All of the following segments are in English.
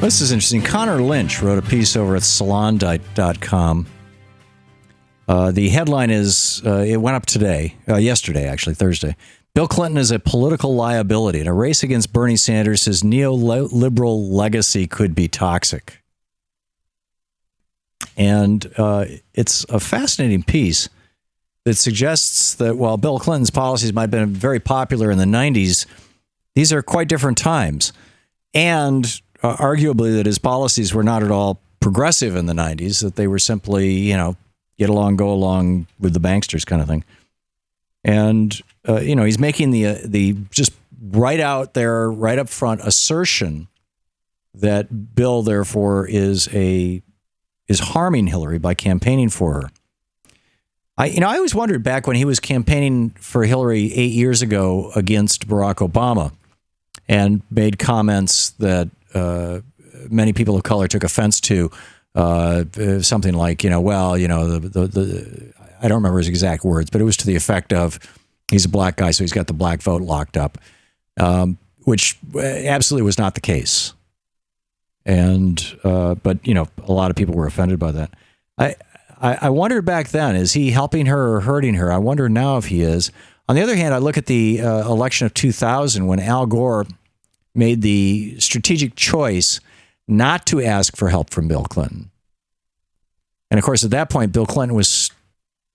This is interesting. Connor Lynch wrote a piece over at salon.com. The headline is, it went up yesterday, actually, Thursday. Bill Clinton is a political liability. In a race against Bernie Sanders, his neoliberal legacy could be toxic. And it's a fascinating piece that suggests that while Bill Clinton's policies might have been very popular in the 90s, these are quite different times. And arguably that his policies were not at all progressive in the 90s, that they were simply, get along, go along with the banksters kind of thing. And, he's making the just right out there, right up front assertion that Bill, therefore, is harming Hillary by campaigning for her. I always wondered back when he was campaigning for Hillary 8 years ago against Barack Obama and made comments that many people of color took offense to, something like, I don't remember his exact words, but it was to the effect of, he's a black guy, so he's got the black vote locked up, which absolutely was not the case. And, but a lot of people were offended by that. I wondered back then, is he helping her or hurting her? I wonder now if he is. On the other hand, I look at the election of 2000 when Al Gore made the strategic choice not to ask for help from Bill Clinton. And of course, at that point, Bill Clinton was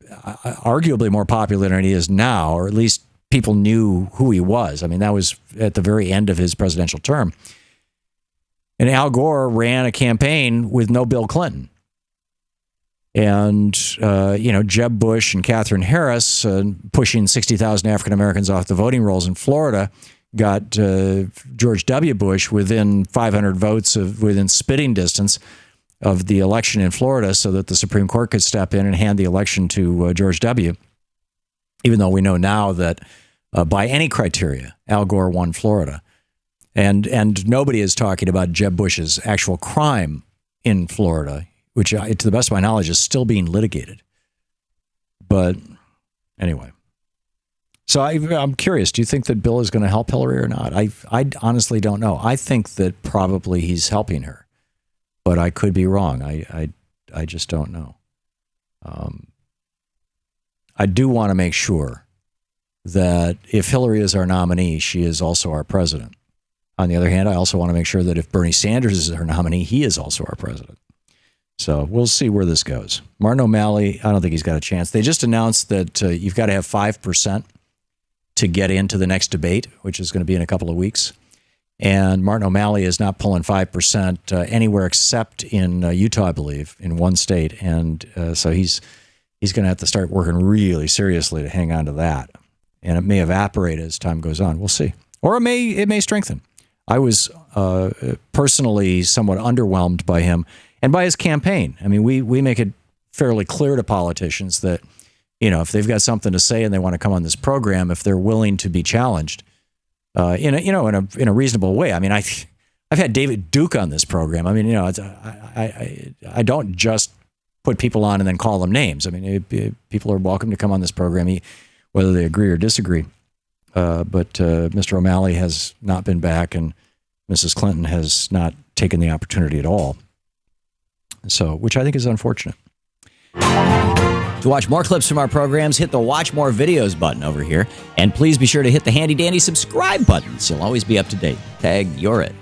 arguably more popular than he is now, or at least people knew who he was. I mean, that was at the very end of his presidential term. And Al Gore ran a campaign with no Bill Clinton. And, Jeb Bush and Katherine Harris, pushing 60,000 African Americans off the voting rolls in Florida, got George W. Bush within 500 votes within spitting distance of the election in Florida so that the Supreme Court could step in and hand the election to George W., even though we know now that by any criteria, Al Gore won Florida. And nobody is talking about Jeb Bush's actual crime in Florida, which, to the best of my knowledge, is still being litigated. But anyway. So I'm curious, do you think that Bill is going to help Hillary or not? I honestly don't know. I think that probably he's helping her, but I could be wrong. I just don't know. I do want to make sure that if Hillary is our nominee, she is also our president. On the other hand, I also want to make sure that if Bernie Sanders is our nominee, he is also our president. So we'll see where this goes. Martin O'Malley, I don't think he's got a chance. They just announced that you've got to have 5% to get into the next debate, which is going to be in a couple of weeks. And Martin O'Malley is not pulling 5% anywhere except in Utah, I believe, in one state. And so he's going to have to start working really seriously to hang on to that. And it may evaporate as time goes on. We'll see. Or it may strengthen. I was personally somewhat underwhelmed by him and by his campaign. I mean, we make it fairly clear to politicians that, if they've got something to say and they want to come on this program, if they're willing to be challenged, in a reasonable way. I mean, I've had David Duke on this program. I mean, I don't just put people on and then call them names. I mean, people are welcome to come on this program, whether they agree or disagree. But Mr. O'Malley has not been back, and Mrs. Clinton has not taken the opportunity at all. So, which I think is unfortunate. To watch more clips from our programs, hit the Watch More Videos button over here. And please be sure to hit the handy-dandy subscribe button so you'll always be up to date. Tag, you're it.